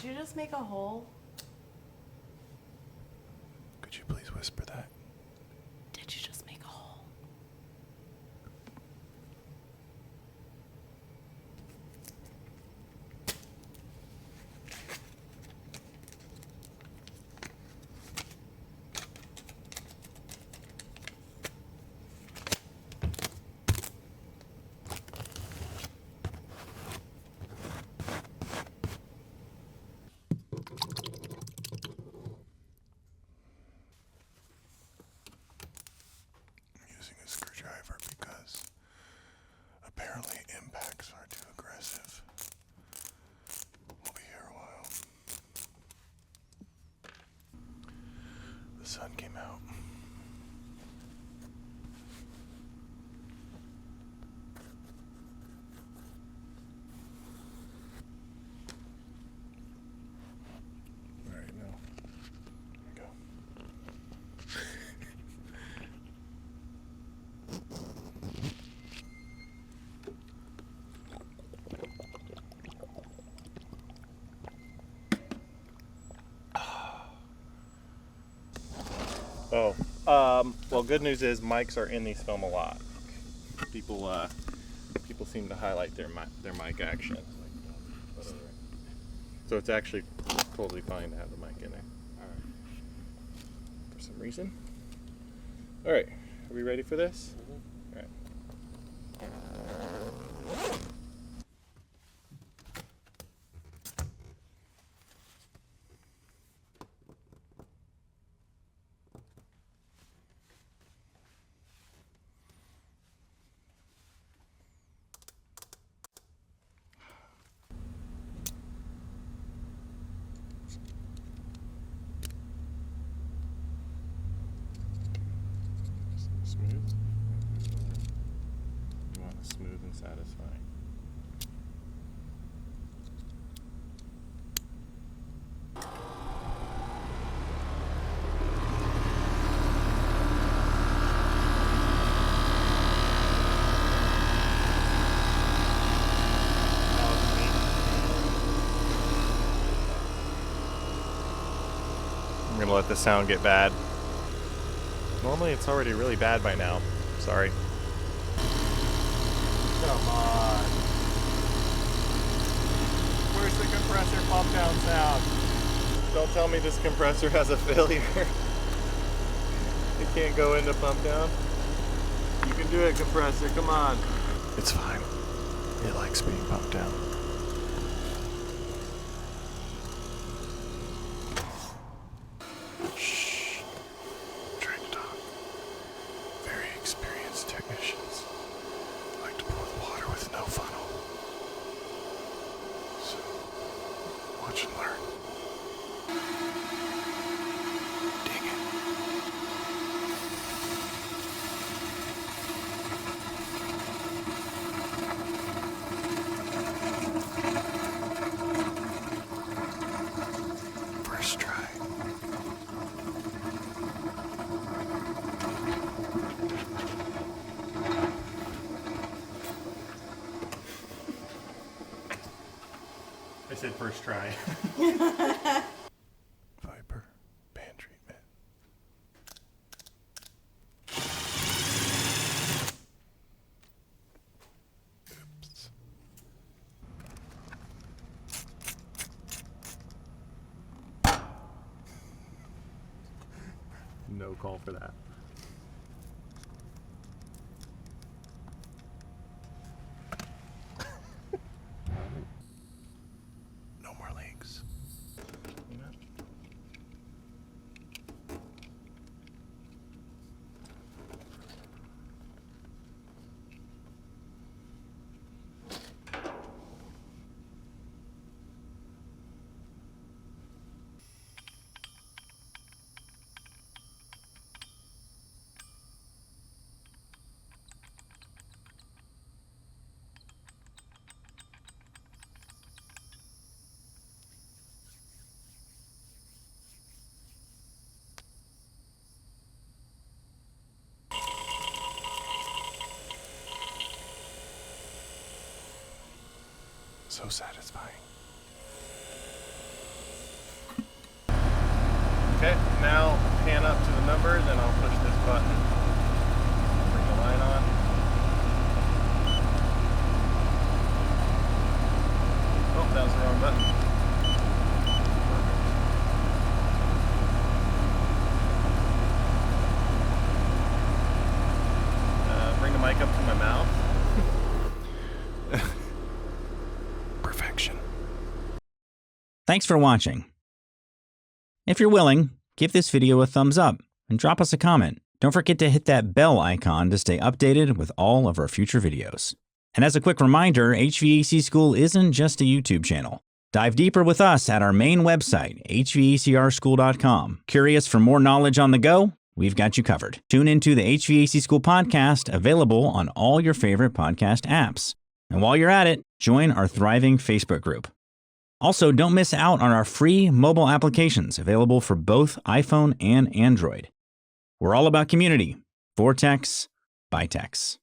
Did you just make a hole? Could you please whisper that? Did you just make a hole? Using a screwdriver because apparently impacts are too aggressive. We'll be here a while. The sun came out. All right, now, here we go. Well, good news is mics are in these film a lot. People seem to highlight their mic action. So it's actually totally fine to have the mic in there. For some reason. All right, are we ready for this? All right. Smooth. You want it smooth and satisfying. I'm gonna let the sound get bad. Normally it's already really bad by now. Sorry. Come on. Where's the compressor pump down sound? Don't tell me this compressor has a failure. It can't go into pump down. You can do it, compressor. Come on. It's fine. It likes being pumped down. Shh. I'm trying to talk. Very experienced technicians like to pour the water with no funnel. So, watch and learn. Dang it. First try. I said first try. Viper pan treatment. Oops. No call for that. No more leaks. So satisfying. Okay, now pan up to the numbers and I'll push this button. Bring the light on. Oh, that was the wrong button. Perfect. Bring the mic up to my mouth. Perfection. Thanks for watching. If you're willing, give this video a thumbs up and drop us a comment. Don't forget to hit that bell icon to stay updated with all of our future videos. And as a quick reminder, HVAC School isn't just a YouTube channel. Dive deeper with us at our main website, hvacrschool.com. Curious for more knowledge on the go? We've got you covered. Tune into the HVAC School podcast, available on all your favorite podcast apps. And while you're at it, join our thriving Facebook group. Also, don't miss out on our free mobile applications available for both iPhone and Android. We're all about community. For techs, by techs.